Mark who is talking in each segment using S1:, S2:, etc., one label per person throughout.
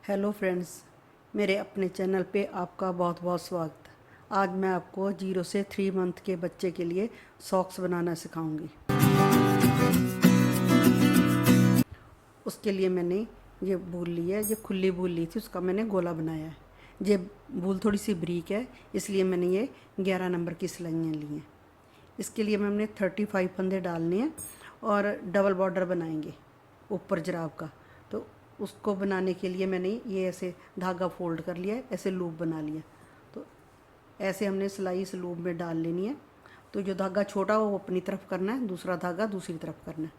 S1: Hello friends, मेरे अपने channel पे आपका बहुत बहुत स्वागत। आज मैं आपको 0 से 3 मंथ के बच्चे के लिए सॉक्स बनाना सिखाऊंगी। उसके लिए मैंने ये बूल ली है, ये खुली बूल ली थी, उसका मैंने गोला बनाया है। ये बूल थोड़ी सी बरीक है, इसलिए मैंने ये 11 नंबर की सिलाइयाँ ली हैं। इसके लिए हमने 35 फंदे डालने हैं और डबल बॉर्डर बनाएंगे ऊपर जुराब का। तो उसको बनाने के लिए मैंने ये ऐसे धागा फोल्ड कर लिया है, ऐसे लूप बना लिया। तो ऐसे हमने सिलाई इस लूप में डाल लेनी है। तो जो धागा छोटा हो वो अपनी तरफ करना है, दूसरा धागा दूसरी तरफ करना है।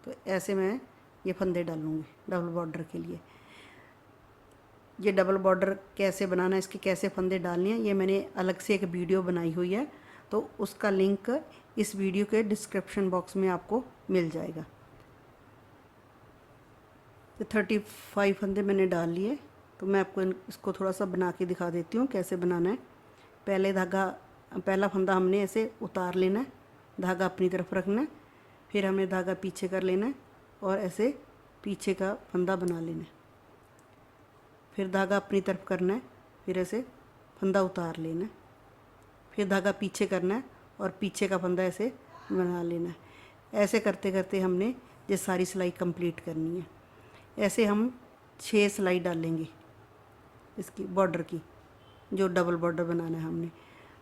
S1: तो ऐसे मैं ये फंदे डालूँगी डबल बॉर्डर के लिए। ये डबल बॉर्डर कैसे बनाना है, इसके कैसे फंदे डालने हैं, ये मैंने अलग से एक वीडियो बनाई हुई है। तो उसका लिंक इस वीडियो के डिस्क्रिप्शन बॉक्स में आपको मिल जाएगा। तो 35 फंदे मैंने डाल लिए। तो मैं आपको इसको थोड़ा सा बना के दिखा देती हूँ कैसे बनाना है। पहला फंदा हमने ऐसे उतार लेना है, धागा अपनी तरफ रखना है, फिर हमें धागा पीछे कर लेना है और ऐसे पीछे का फंदा बना लेना है। फिर धागा अपनी तरफ करना है, फिर ऐसे फंदा उतार लेना है, फिर धागा पीछे करना है और पीछे का फंदा ऐसे बना लेना है। ऐसे करते करते हमने ये सारी सिलाई कंप्लीट करनी है। ऐसे हम 6 सिलाई डालेंगे इसकी बॉर्डर की, जो डबल बॉर्डर बनाना है हमने।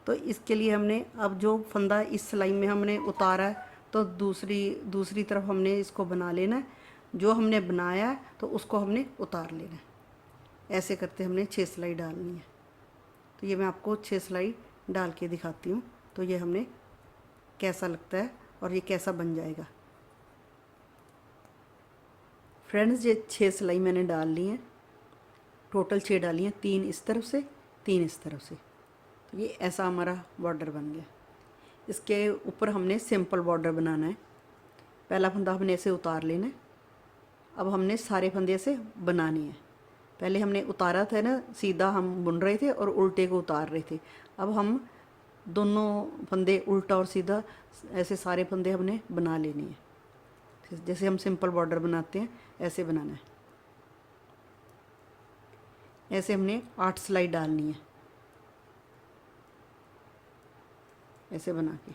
S1: तो इसके लिए हमने अब जो फंदा इस सिलाई में हमने उतारा है, तो दूसरी तरफ हमने इसको बना लेना है। जो हमने बनाया है तो उसको हमने उतार लेना है। ऐसे करते हमने 6 सिलाई डालनी है। तो ये मैं आपको 6 सिलाई डाल के दिखाती हूँ। तो ये हमने कैसा लगता है और ये कैसा बन जाएगा। फ्रेंड्स, ये 6 सिलाई मैंने डाल ली हैं, टोटल 6 डाली हैं, 3 इस तरफ से 3 इस तरफ से। तो ये ऐसा हमारा बॉर्डर बन गया। इसके ऊपर हमने सिंपल बॉर्डर बनाना है। पहला फंदा हमने ऐसे उतार लेना है। अब हमने सारे फंदे ऐसे बनाने हैं। पहले हमने उतारा था ना, सीधा हम बुन रहे थे और उल्टे को उतार रहे थे। अब हम दोनों फंदे उल्टा और सीधा ऐसे सारे फंदे हमने बना लेने हैं। जैसे हम सिंपल बॉर्डर बनाते हैं ऐसे बनाना है। ऐसे हमने 8 सिलाई डालनी है, ऐसे बना के।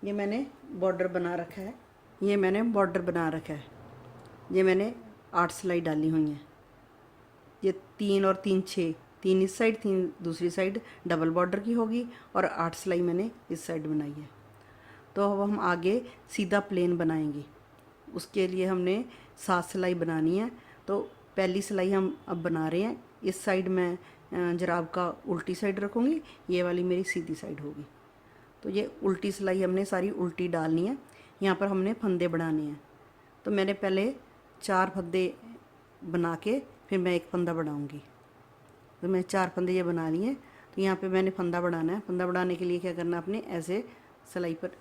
S1: ये मैंने बॉर्डर बना रखा है, ये मैंने 8 सिलाई डाली हुई हैं। ये 3 और 3 6, 3 इस साइड 3 दूसरी साइड डबल बॉर्डर की होगी और 8 सिलाई मैंने इस साइड बनाई है। तो अब हम आगे सीधा प्लेन बनाएंगे। उसके लिए हमने 7 सिलाई बनानी है। तो पहली सिलाई हम अब बना रहे हैं। इस साइड मैं जुराब का उल्टी साइड रखूँगी, ये वाली मेरी सीधी साइड होगी। तो ये उल्टी सिलाई हमने सारी उल्टी डालनी है। यहाँ पर हमने फंदे बढ़ाने हैं। तो मैंने पहले 4 फंदे बना के फिर मैं एक फंदा बढ़ाऊँगी। तो मैं 4 फंदे ये बना लिए। तो यहाँ पे मैंने फंदा बढ़ाना है। फंदा बढ़ाने के लिए क्या करना है, अपने ऐसे सिलाई पर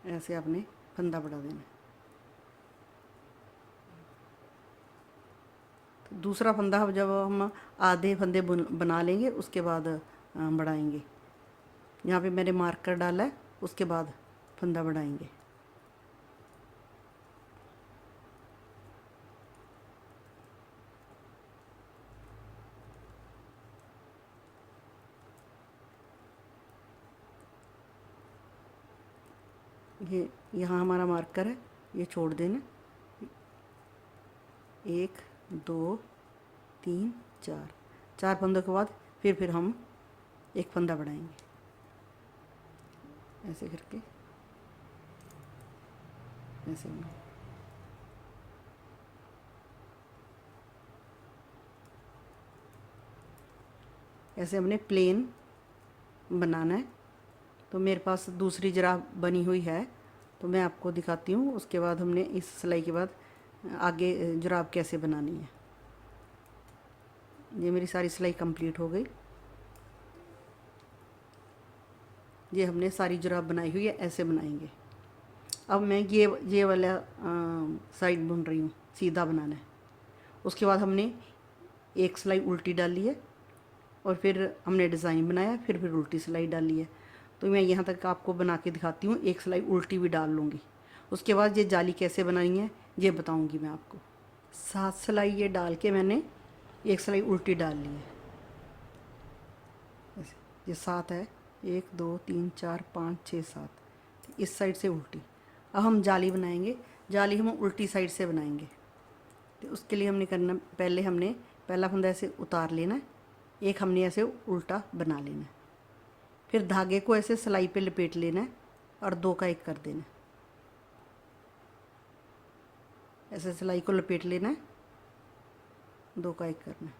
S1: ऐसे आपने फंदा बढ़ा देना है। तो दूसरा फंदा जब हम आधे फंदे बना लेंगे उसके बाद बढ़ाएंगे। यहाँ पे मैंने मार्कर डाला है, उसके बाद फंदा बढ़ाएंगे। ये यहाँ हमारा मार्कर है, ये छोड़ देना। 1 2 3 4 फंदों के बाद फिर हम एक फंदा बढ़ाएंगे ऐसे करके, ऐसे ऐसे हमने प्लेन बनाना है। तो मेरे पास दूसरी जुराब बनी हुई है, तो मैं आपको दिखाती हूँ। उसके बाद हमने इस सिलाई के बाद आगे जुराब कैसे बनानी है। ये मेरी सारी सिलाई कंप्लीट हो गई। ये हमने सारी जुराब बनाई हुई है, ऐसे बनाएंगे। अब मैं ये वाला साइड बुन रही हूँ, सीधा बनाना है। उसके बाद हमने एक सिलाई उल्टी डाली है और फिर हमने डिज़ाइन बनाया, फिर उल्टी सिलाई डाली है। तो मैं यहाँ तक आपको बना के दिखाती हूँ। एक सिलाई उल्टी भी डाल लूँगी उसके बाद ये जाली कैसे बनानी है ये बताऊंगी मैं आपको। 7 सिलाई ये डाल के मैंने एक सिलाई उल्टी डाल ली है, ऐसे ये 7 है, 1 2 3 4 5 6 7, इस साइड से उल्टी। अब हम जाली बनाएंगे, जाली हम उल्टी साइड से बनाएंगे। तो उसके लिए हमने करना, पहले हमने पहला फंदा ऐसे उतार लेना है, एक हमने ऐसे उल्टा बना लेना है, फिर धागे को ऐसे सिलाई पे लपेट लेना है और 2 का 1 कर देना है। ऐसे सिलाई को लपेट लेना है, 2 का 1 करना है,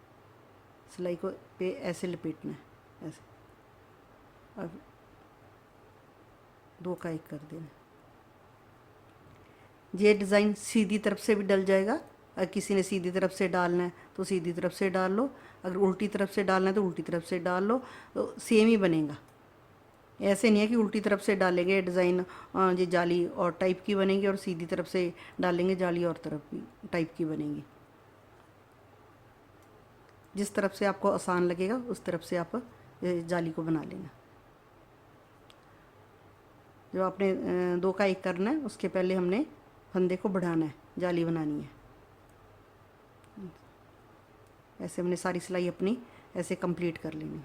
S1: सिलाई को पे ऐसे लपेटना है ऐसे, और 2 का 1 कर देना है। ये डिज़ाइन सीधी तरफ से भी डल जाएगा, अगर किसी ने सीधी तरफ से डालना है तो सीधी तरफ से डाल लो, अगर उल्टी तरफ से डालना है तो उल्टी तरफ से डाल लो, तो सेम ही बनेगा। ऐसे नहीं है कि उल्टी तरफ से डालेंगे डिज़ाइन ये जाली और टाइप की बनेगी, और सीधी तरफ से डालेंगे जाली और तरफ की टाइप की बनेगी। जिस तरफ से आपको आसान लगेगा उस तरफ से आप जाली को बना लेना। जो आपने 2 का 1 करना है उसके पहले हमने फंदे को बढ़ाना है, जाली बनानी है। ऐसे हमने सारी सिलाई अपनी ऐसे कंप्लीट कर लेनी।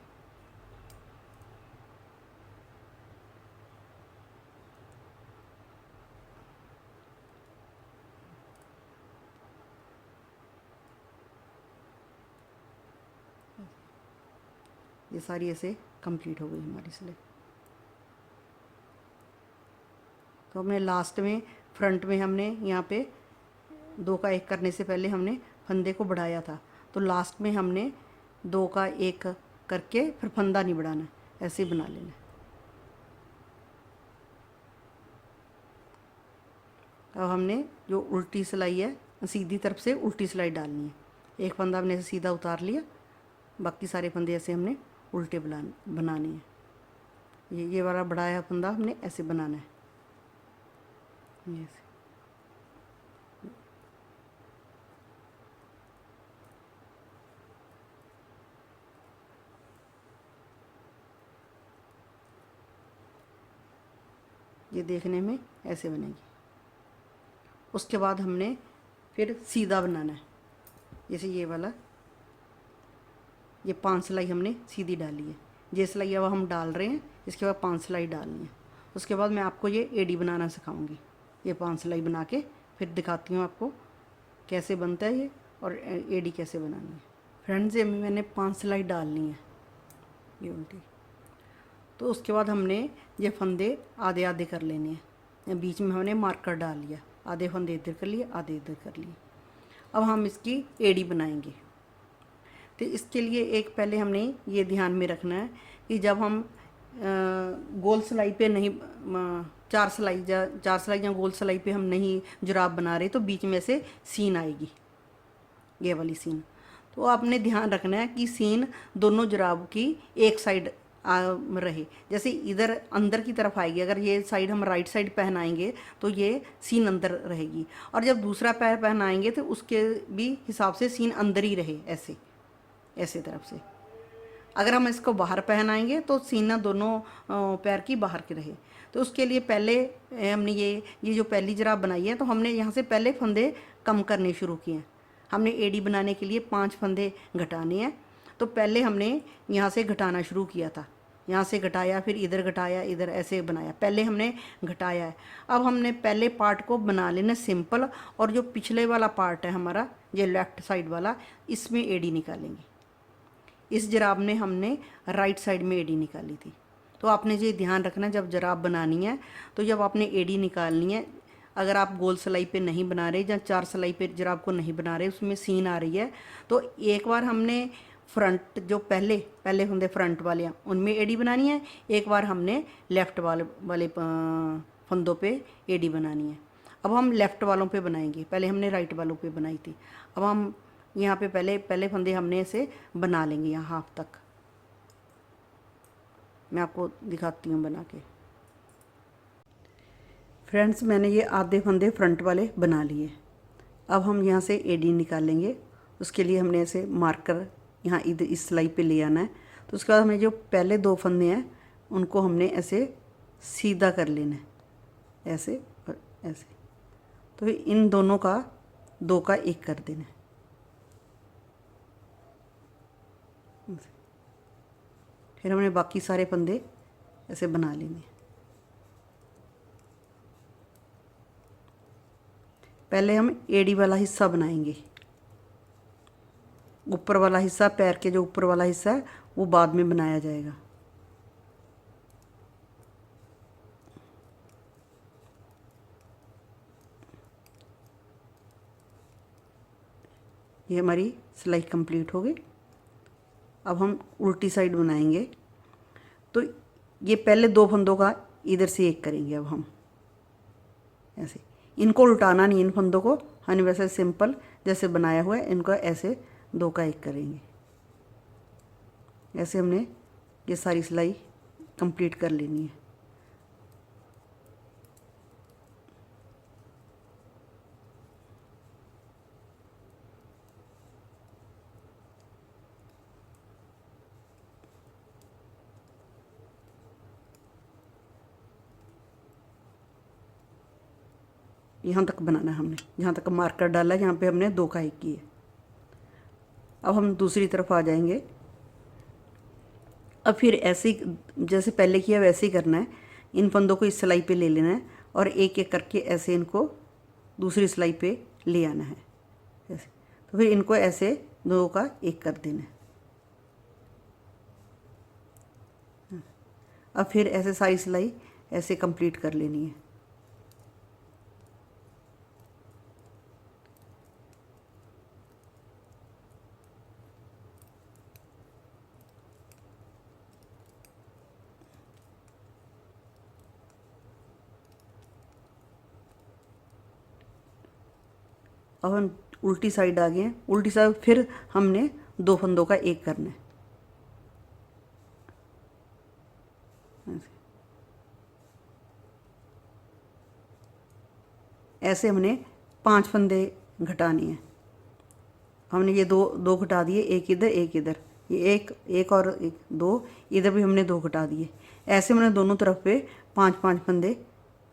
S1: ये सारी ऐसे कंप्लीट हो गई हमारी सिलाई। तो हमने लास्ट में फ्रंट में हमने यहाँ पे 2 का 1 करने से पहले हमने फंदे को बढ़ाया था, तो लास्ट में हमने 2 का 1 करके फिर फंदा नहीं बढ़ाना, ऐसे ही बना लेना। अब हमने जो उल्टी सिलाई है सीधी तरफ से उल्टी सिलाई डालनी है। एक फंदा हमने सीधा उतार लिया, बाकी सारे फंदे ऐसे हमने उल्टे बनाने हैं। ये वाला बढ़ाया फंदा हमने ऐसे बनाना है, ये ऐसे। ये देखने में ऐसे बनेगी। उसके बाद हमने फिर सीधा बनाना है, जैसे ये वाला, ये 5 सिलाई हमने सीधी डाली है। ये सिलाई अब हम डाल रहे हैं, इसके बाद 5 सिलाई डालनी है। उसके बाद मैं आपको ये एडी बनाना सिखाऊंगी। ये 5 सिलाई बना के फिर दिखाती हूँ आपको कैसे बनता है ये, और एडी कैसे बनानी है। फ्रेंड्स ये मैंने 5 सिलाई डालनी है ये उल्टी। तो उसके बाद हमने ये फंदे आधे आधे कर लेने हैं। बीच में हमने मार्कर डाल लिया, आधे फंदे इधर कर लिए, आधे इधर कर लिए। अब हम इसकी एडी बनाएंगे। तो इसके लिए एक पहले हमने ये ध्यान में रखना है कि जब हम गोल सिलाई पे नहीं, 4 सिलाई या गोल सिलाई पे हम नहीं जुराब बना रहे, तो बीच में से सीन आएगी, ये वाली सीन। तो आपने ध्यान रखना है कि सीन दोनों जुराब की एक साइड रहे। जैसे इधर अंदर की तरफ आएगी, अगर ये साइड हम राइट साइड पहनाएंगे तो ये सीन अंदर रहेगी, और जब दूसरा पैर पहनाएंगे तो उसके भी हिसाब से सीन अंदर ही रहे, ऐसे तरफ से। अगर हम इसको बाहर पहनाएंगे तो सीना दोनों पैर की बाहर की रहे। तो उसके लिए पहले हमने ये जो पहली जुराब बनाई है, तो हमने यहाँ से पहले फंदे कम करने शुरू किए हैं। हमने एडी बनाने के लिए 5 फंदे घटाने हैं, तो पहले हमने यहाँ से घटाना शुरू किया था। यहाँ से घटाया, फिर इधर घटाया, इधर ऐसे बनाया, पहले हमने घटाया है। अब हमने पहले पार्ट को बना लेना सिंपल, और जो पिछले वाला पार्ट है हमारा, ये लेफ़्ट साइड वाला, इसमें एडी निकालेंगे। इस जुराब में हमने राइट साइड में एडी निकाली थी। तो आपने ये ध्यान रखना, जब जुराब बनानी है तो जब आपने एडी निकालनी है, अगर आप गोल सिलाई पे नहीं बना रहे या 4 सिलाई पे जुराब को नहीं बना रहे, उसमें सीन आ रही है, तो एक बार हमने फ्रंट जो पहले फंदे फ्रंट वाले हैं उनमें एडी बनानी है, एक बार हमने लेफ़्ट वाले फंदों पे एडी बनानी है। अब हम लेफ़्ट वालों पे बनाएंगे, पहले हमने राइट वालों पे बनाई थी। अब हम यहाँ पे पहले फंदे हमने ऐसे बना लेंगे, यहाँ हाफ तक। मैं आपको दिखाती हूँ बना के। फ्रेंड्स मैंने ये आधे फंदे फ्रंट वाले बना लिए। अब हम यहाँ से एडी निकालेंगे। उसके लिए हमने ऐसे मार्कर यहाँ इधर इस सिलाई पे ले आना है। तो उसके बाद हमें जो पहले 2 फंदे हैं उनको हमने ऐसे सीधा कर लेना है, ऐसे और ऐसे। तो इन दोनों का 2 का 1 कर देना है। फिर हमने बाकी सारे फंदे ऐसे बना लेने। पहले हम एड़ी वाला हिस्सा बनाएंगे। ऊपर वाला हिस्सा, पैर के जो ऊपर वाला हिस्सा है वो बाद में बनाया जाएगा। ये हमारी सिलाई कंप्लीट हो गई। अब हम उल्टी साइड बनाएंगे। तो ये पहले 2 फंदों का इधर से 1 करेंगे। अब हम ऐसे इनको उल्टाना नहीं, इन फंदों को हमने वैसे सिंपल जैसे बनाया हुआ है इनको ऐसे 2 का 1 करेंगे। ऐसे हमने ये सारी सिलाई कंप्लीट कर लेनी है। यहाँ तक बनाना है हमने, जहाँ तक मार्कर डाला है, यहाँ पे हमने 2 का 1 किया। अब हम दूसरी तरफ आ जाएंगे। अब फिर ऐसे ही जैसे पहले किया वैसे ही करना है। इन फंदों को इस सिलाई पे ले लेना है और एक एक करके ऐसे इनको दूसरी सिलाई पे ले आना है ऐसे। तो फिर इनको ऐसे 2 का 1 कर देना है। अब फिर ऐसे सारी सिलाई ऐसे कंप्लीट कर लेनी है। अब हम उल्टी साइड आ गए हैं। उल्टी साइड फिर हमने 2 फंदों का 1 करना है। ऐसे हमने 5 फंदे घटाने हैं। हमने ये दो घटा दिए, एक इधर एक इधर, ये एक और एक 2 इधर भी हमने 2 घटा दिए। ऐसे हमने दोनों तरफ पे 5-5 फंदे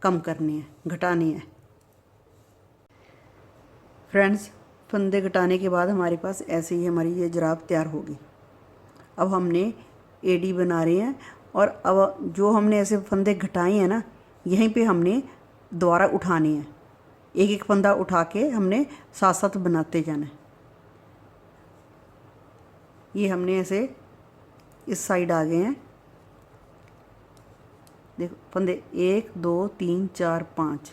S1: कम करने हैं, घटाने हैं। फ्रेंड्स, फंदे घटाने के बाद हमारे पास ऐसे ही हमारी ये जुराब तैयार होगी। अब हमने एडी बना रहे हैं और अब जो हमने ऐसे फंदे घटाए हैं ना, यहीं पे हमने दोबारा उठाने हैं। एक एक फंदा उठा के हमने साथ साथ बनाते जाना है। ये हमने ऐसे इस साइड आ गए हैं। देखो फंदे 1 2 3 4 5,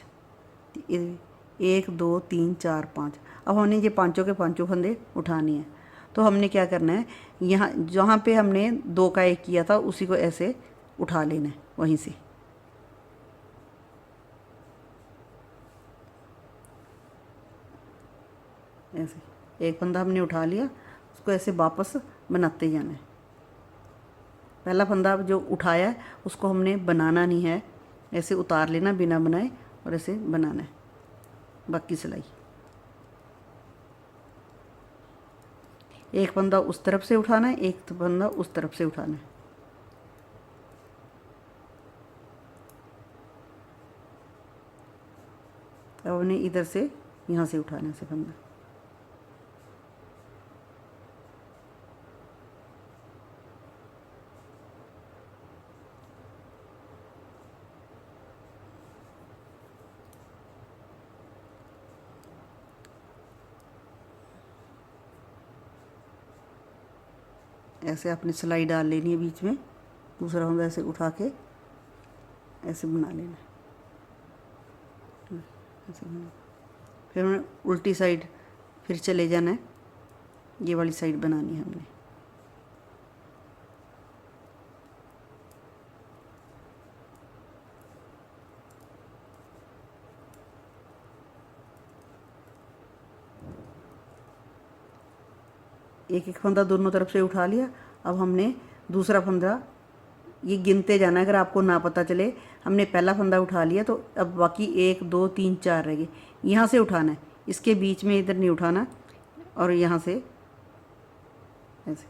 S1: 1 2 3 4 5। अब हमने ये पांचों के पांचों फंदे उठाने हैं। तो हमने क्या करना है, यहाँ जहाँ पे हमने 2 का 1 किया था उसी को ऐसे उठा लेना है वहीं से। ऐसे एक फंदा हमने उठा लिया, उसको ऐसे वापस बनाते जाना है। पहला फंदा जो उठाया है उसको हमने बनाना नहीं है, ऐसे उतार लेना बिना बनाए और ऐसे बनाना है बाकी सिलाई। एक फंदा उस तरफ से उठाना है, एक फंदा उस तरफ से उठाना है। अब उन्हें इधर से यहाँ से उठाना है से फंदा। ऐसे अपनी सिलाई डाल लेनी है बीच में, दूसरा फंदा ऐसे उठा के ऐसे बना लेना है। ऐसे बना, फिर हमने उल्टी साइड फिर चले जाना है। ये वाली साइड बनानी है हमने। एक एक फंदा दोनों तरफ से उठा लिया। अब हमने दूसरा फंदा ये गिनते जाना है। अगर आपको ना पता चले, हमने पहला फंदा उठा लिया तो अब बाकी 1 2 3 4 रह गए। यहाँ से उठाना है, इसके बीच में इधर नहीं उठाना, और यहाँ से ऐसे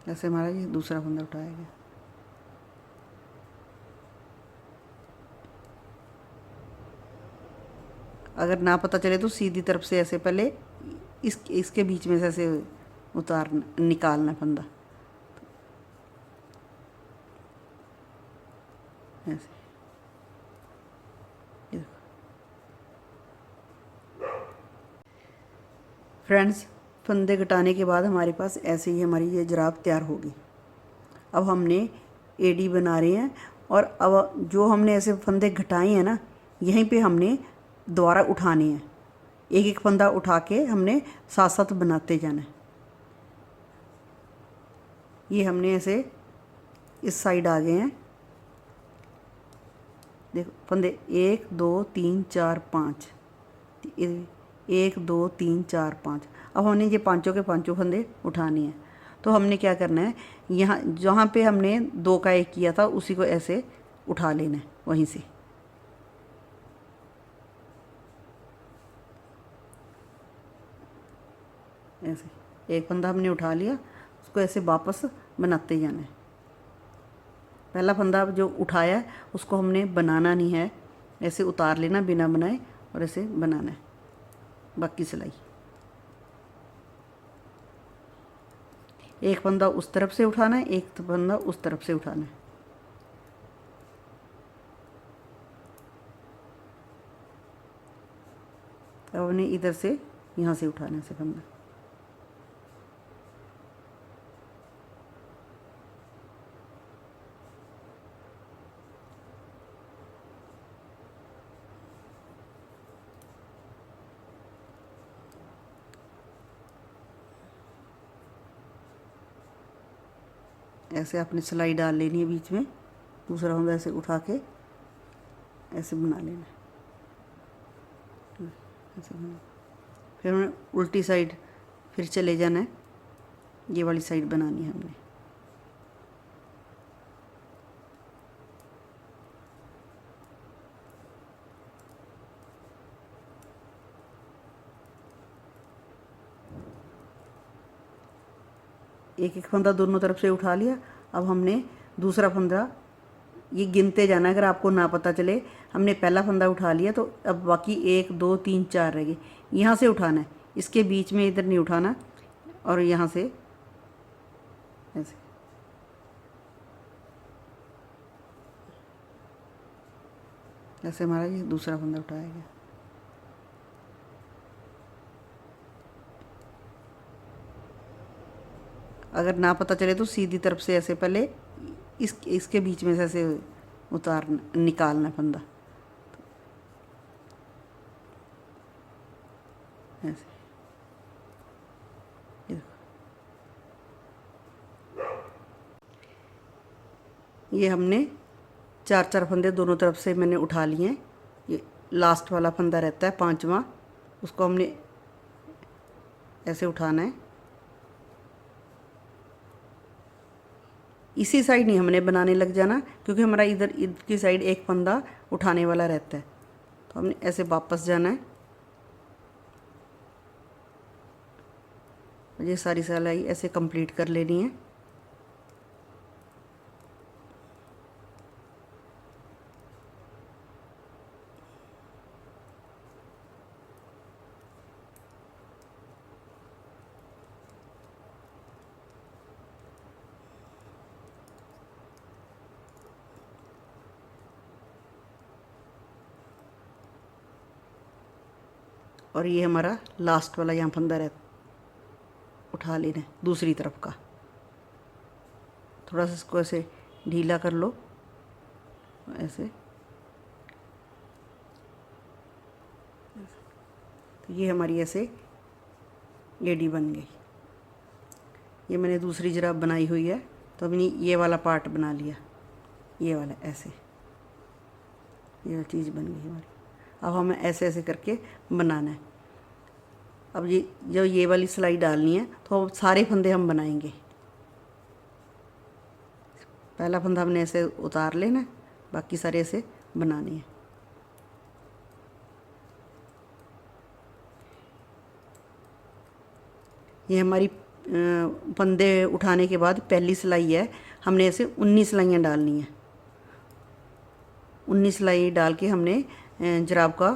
S1: ऐसे हमारा ये दूसरा फंदा उठाया गया। अगर ना पता चले तो सीधी तरफ से ऐसे पहले इसके बीच में से ऐसे निकालना फंदा, ऐसे। फ्रेंड्स, फंदे कटाने के बाद हमारे पास ऐसे ही हमारी ये जुराब तैयार होगी। अब हमने एडी बना रहे हैं और अब जो हमने ऐसे फंदे घटाए हैं ना, यहीं पे हमने दोबारा उठाने हैं। एक एक फंदा उठा के हमने साथ साथ बनाते जाना है। ये हमने ऐसे इस साइड आ गए हैं। देखो फंदे 1 2 3 4 5, 1 2 3 4 5। अब हमने ये पांचों के पांचों फंदे उठाने हैं। तो हमने क्या करना है, यहाँ जहाँ पे हमने 2 का 1 किया था उसी को ऐसे उठा लेना है वहीं से। ऐसे एक फंदा हमने उठा लिया, उसको ऐसे वापस बनाते जाना है। पहला फंदा जो उठाया है उसको हमने बनाना नहीं है, ऐसे उतार लेना बिना बनाए और ऐसे बनाना है बाकी सिलाई। एक फंदा उस तरफ से उठाना है, एक फंदा उस तरफ से उठाना है। अब हमने इधर से यहाँ से उठाना है फंदा। ऐसे आपने सिलाई डाल लेनी है बीच में, दूसरा फंदा ऐसे उठा के ऐसे बना लेना है, ऐसे बना। फिर हमने उल्टी साइड फिर चले जाना है, ये वाली साइड बनानी है हमने। एक एक फंदा दोनों तरफ से उठा लिया। अब हमने दूसरा फंदा ये गिनते जाना है। अगर आपको ना पता चले, हमने पहला फंदा उठा लिया तो अब बाकी 1 2 3 4 रह गए। यहाँ से उठाना है, इसके बीच में इधर नहीं उठाना, और यहाँ से ऐसे ऐसे हमारा ये दूसरा फंदा उठाया गया। अगर ना पता चले तो सीधी तरफ से ऐसे पहले इसके बीच में से ऐसे निकालना फंदा, ऐसे। ये हमने 4 फंदे दोनों तरफ से मैंने उठा लिए हैं। ये लास्ट वाला फंदा रहता है 5वां, उसको हमने ऐसे उठाना है। इसी साइड नहीं हमने बनाने लग जाना, क्योंकि हमारा इधर की साइड एक फंदा उठाने वाला रहता है। तो हमने ऐसे वापस जाना है। ये सारी सिलाई ऐसे कंप्लीट कर लेनी है। और ये हमारा लास्ट वाला यहाँ फंदा उठा लेना है दूसरी तरफ का। थोड़ा सा इसको ऐसे ढीला कर लो, ऐसे। तो ये हमारी ऐसे एडी बन गई। ये मैंने दूसरी जुराब बनाई हुई है, तो हमने ये वाला पार्ट बना लिया, ये वाला ऐसे, ये चीज़ बन गई हमारी। अब हमें ऐसे ऐसे करके बनाना है। अब ये जब ये वाली सिलाई डालनी है तो सारे फंदे हम बनाएंगे। पहला फंदा हमने ऐसे उतार लेना है, बाकी सारे ऐसे बनाने हैं। ये हमारी फंदे उठाने के बाद पहली सिलाई है, हमने ऐसे 19 सिलाइयाँ डालनी है। 19 सिलाई डाल के हमने जुराब का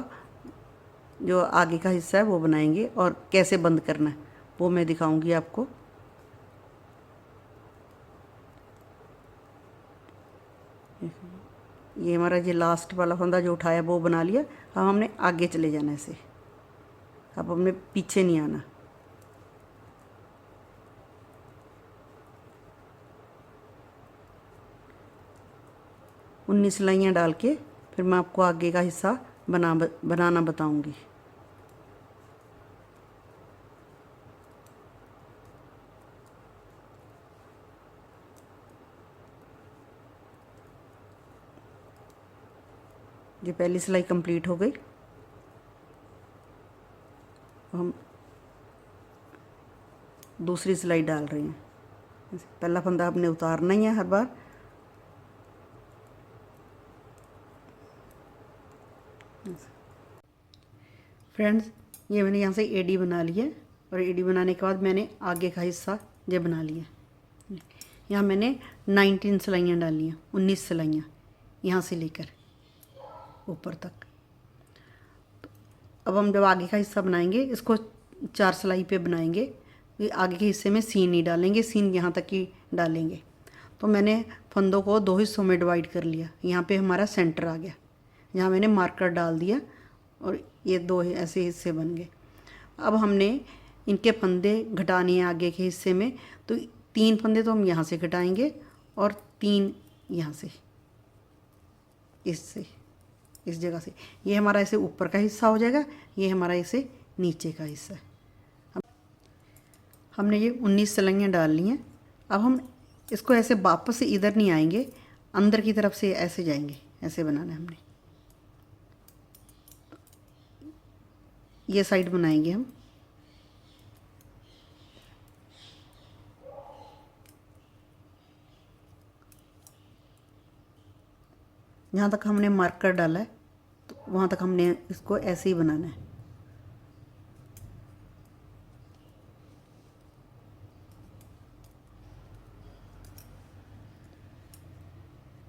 S1: जो आगे का हिस्सा है वो बनाएंगे और कैसे बंद करना है वो मैं दिखाऊंगी आपको। ये हमारा ये लास्ट वाला फंदा जो उठाया वो बना लिया। अब हमने आगे चले जाना ऐसे, अब हमने पीछे नहीं आना। उन्नीस सिलाइयाँ डाल के फिर मैं आपको आगे का हिस्सा बनाना बताऊंगी। ये पहली सिलाई कंप्लीट हो गई। हम दूसरी सिलाई डाल रहे हैं। पहला फंदा हमने उतारना ही है हर बार। फ्रेंड्स, ये मैंने यहाँ से एडी बना ली है और एडी बनाने के बाद मैंने आगे का हिस्सा ये बना लिया। यहाँ मैंने 19 सिलाइयाँ डाली हैं, 19 सिलाइयाँ यहाँ से लेकर ऊपर तक। अब हम जब आगे का हिस्सा बनाएंगे इसको 4 सिलाई पे बनाएंगे। ये आगे के हिस्से में सीन नहीं डालेंगे, सीन यहाँ तक ही डालेंगे। तो मैंने फंदों को 2 हिस्सों में डिवाइड कर लिया। यहाँ पे हमारा सेंटर आ गया, यहाँ मैंने मार्कर डाल दिया और ये 2 ऐसे हिस्से बन गए। अब हमने इनके फंदे घटाने हैं आगे के हिस्से में, तो 3 फंदे तो हम यहाँ से घटाएंगे और 3 यहाँ से, इससे, इस जगह से। ये हमारा ऐसे ऊपर का हिस्सा हो जाएगा, ये हमारा ऐसे नीचे का हिस्सा है। हमने ये 19 सिलाइयाँ डाल ली हैं। अब हम इसको ऐसे वापस से इधर नहीं आएंगे, अंदर की तरफ से ऐसे जाएंगे। ऐसे बनाना है हमने, ये साइड बनाएंगे हम। जहाँ तक हमने मार्कर डाला है तो वहाँ तक हमने इसको ऐसे ही बनाना है।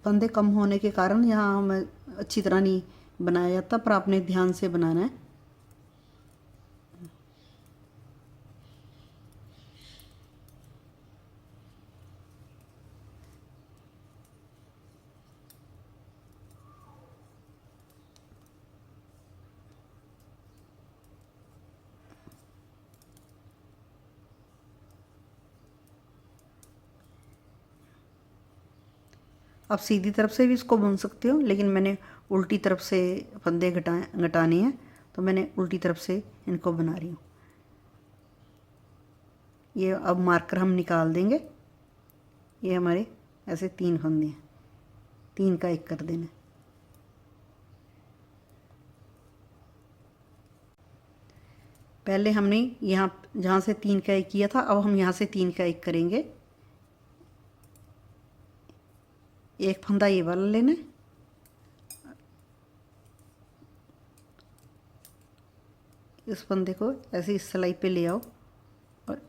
S1: फंदे कम होने के कारण यहाँ हमें अच्छी तरह नहीं बनाया जाता, पर आपने ध्यान से बनाना है। आप सीधी तरफ से भी इसको बुन सकते हो, लेकिन मैंने उल्टी तरफ से फंदे घटाने हैं तो मैंने उल्टी तरफ से इनको बना रही हूँ। ये अब मार्कर हम निकाल देंगे। ये हमारे ऐसे 3 फंदे हैं, 3 का 1 कर देना। पहले हमने यहाँ जहाँ से 3 का 1 किया था, अब हम यहाँ से 3 का 1 करेंगे। एक फंदा ये वाला लेना है, इस फंदे को ऐसे इस सिलाई पे ले आओ और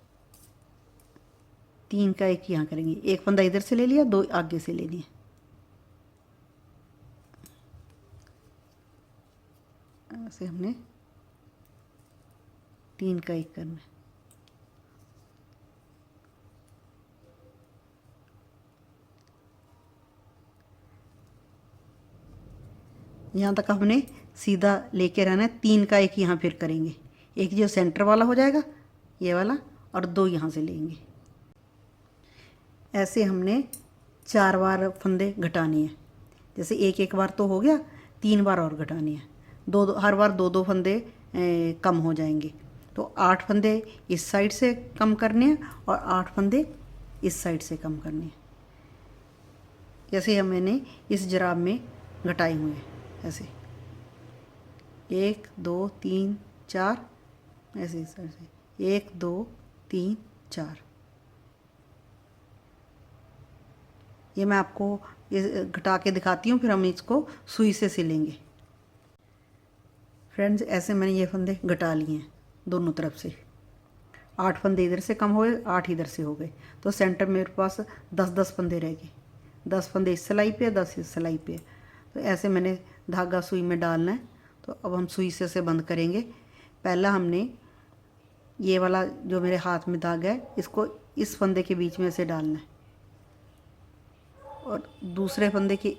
S1: 3 का 1 यहाँ करेंगे। एक फंदा इधर से ले लिया, 2 आगे से ले लिए। ऐसे हमने 3 का 1 करना है। यहाँ तक हमने सीधा लेके रहना है। 3 का 1 यहाँ फिर करेंगे। एक जो सेंटर वाला हो जाएगा ये वाला, और 2 यहाँ से लेंगे। ऐसे हमने 4 बार फंदे घटाने हैं। जैसे एक बार तो हो गया, 3 बार और घटाने हैं। हर बार 2 फंदे कम हो जाएंगे। तो 8 फंदे इस साइड से कम करने हैं और 8 फंदे इस साइड से कम करने हैं। जैसे मैंने इस जराब में घटाए हुए हैं, ऐसे 1 2 3 4, ऐसे इस साइड से 1 2 3 4। ये मैं आपको ये घटा के दिखाती हूँ, फिर हम इसको सुई से सिलेंगे। फ्रेंड्स, ऐसे मैंने ये फंदे घटा लिए हैं दोनों तरफ से। 8 फंदे इधर से कम हो गए, 8 इधर से हो गए, तो सेंटर में मेरे पास 10 फंदे रह गए। 10 फंदे इस सिलाई पे, 10 इस सिलाई पे। तो ऐसे मैंने धागा सुई में डालना है। तो अब हम सुई से इसे बंद करेंगे। पहला हमने ये वाला जो मेरे हाथ में दाग है इसको इस फंदे के बीच में से डालना है और दूसरे फंदे के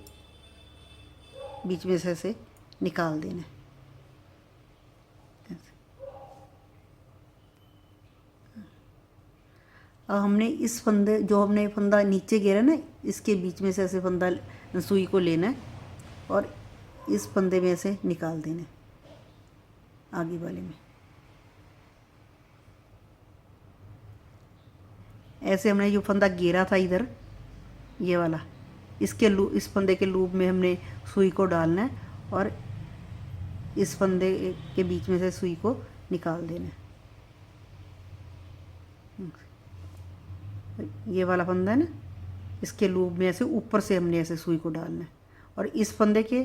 S1: बीच में से ऐसे निकाल देना है। अब हमने इस फंदे जो हमने फंदा नीचे गिरा ना इसके बीच में से ऐसे फंदा सुई को लेना है और इस फंदे में से निकाल देना है आगे वाले में। ऐसे हमने जो फंदा गिरा था इधर ये वाला इसके इस फंदे के लूप में हमने सुई को डालना है और इस फंदे के बीच में से सुई को निकाल देना है। ये वाला फंदा है ना इसके लूप में ऐसे ऊपर से हमने ऐसे सुई को डालना है और इस फंदे के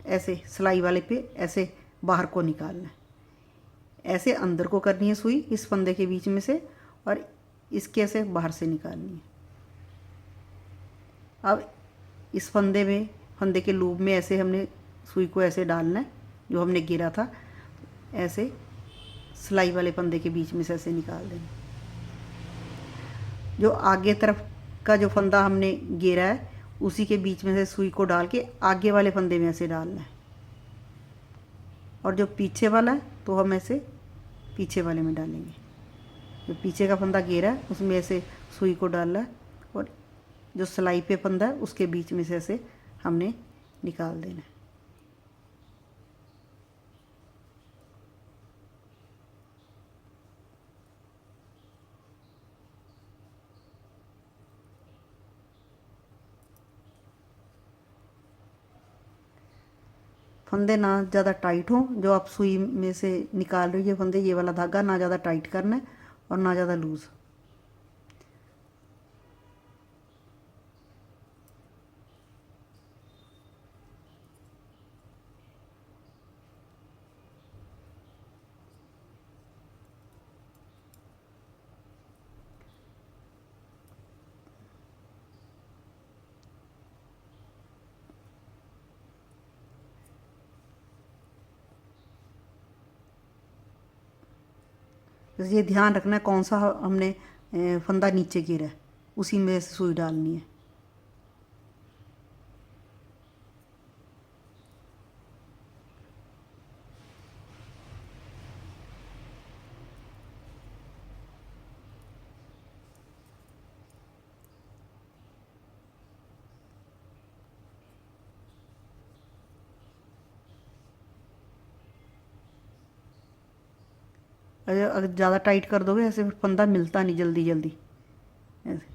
S1: ऐसे सिलाई वाले पे ऐसे बाहर को निकालना है। ऐसे अंदर को करनी है सुई इस फंदे के बीच में से और इसके ऐसे बाहर से निकालनी है। अब इस फंदे के लूप में ऐसे हमने सुई को ऐसे डालना है जो हमने गिरा था, ऐसे सिलाई वाले फंदे के बीच में से ऐसे निकाल देना। जो आगे तरफ का जो फंदा हमने गिरा है उसी के बीच में से सुई को डाल के आगे वाले फंदे में ऐसे डालना है और जो पीछे वाला है तो हम ऐसे पीछे वाले में डालेंगे। जो पीछे का फंदा गिरा है उसमें ऐसे सुई को डालना है और जो सिलाई पे फंदा है उसके बीच में से ऐसे हमने निकाल देना है। फंदे ना ज़्यादा टाइट हों, जो आप सुई में से निकाल रही है फंदे ये वाला धागा ना ज़्यादा टाइट करना है और ना ज़्यादा लूज़। बस ये ध्यान रखना है कौन सा हमने फंदा नीचे गिरा है उसी में से सुई डालनी है। अगर ज़्यादा टाइट कर दोगे ऐसे फिर फंदा मिलता नहीं जल्दी जल्दी ऐसे।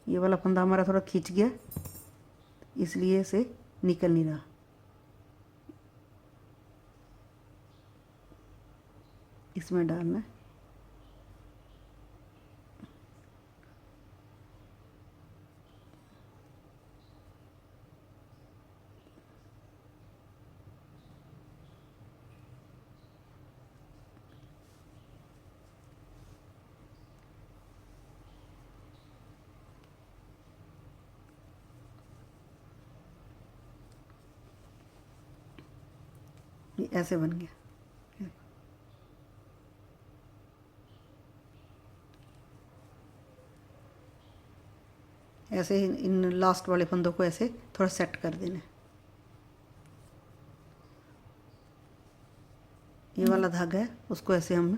S1: ये वाला फंदा हमारा थोड़ा खींच गया इसलिए इसे निकल नहीं रहा। इसमें डालना है। ये ऐसे बन गया। ऐसे इन लास्ट वाले फंदों को ऐसे थोड़ा सेट कर देना है। ये वाला धागा है उसको ऐसे हम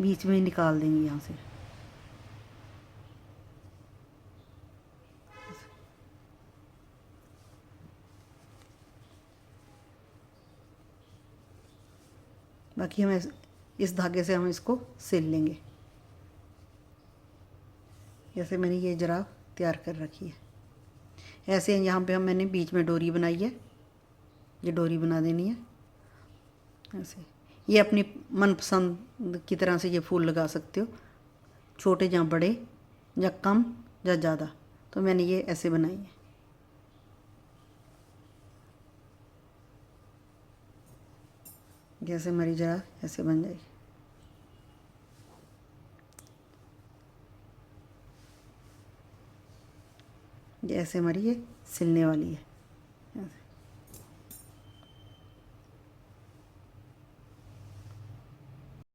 S1: बीच में ही निकाल देंगे यहाँ से। बाकी हम इस धागे से हम इसको सिल लेंगे। जैसे मैंने ये जुराब तैयार कर रखी है ऐसे यहाँ पे मैंने बीच में डोरी बनाई है, ये डोरी बना देनी है ऐसे। ये अपनी मनपसंद की तरह से ये फूल लगा सकते हो, छोटे या बड़े या कम या ज़्यादा। तो मैंने ये ऐसे बनाई है। जैसे हमारी जुराब ऐसे बन जाएगी। ये ऐसे हमारी ये सिलने वाली है। ऐसे।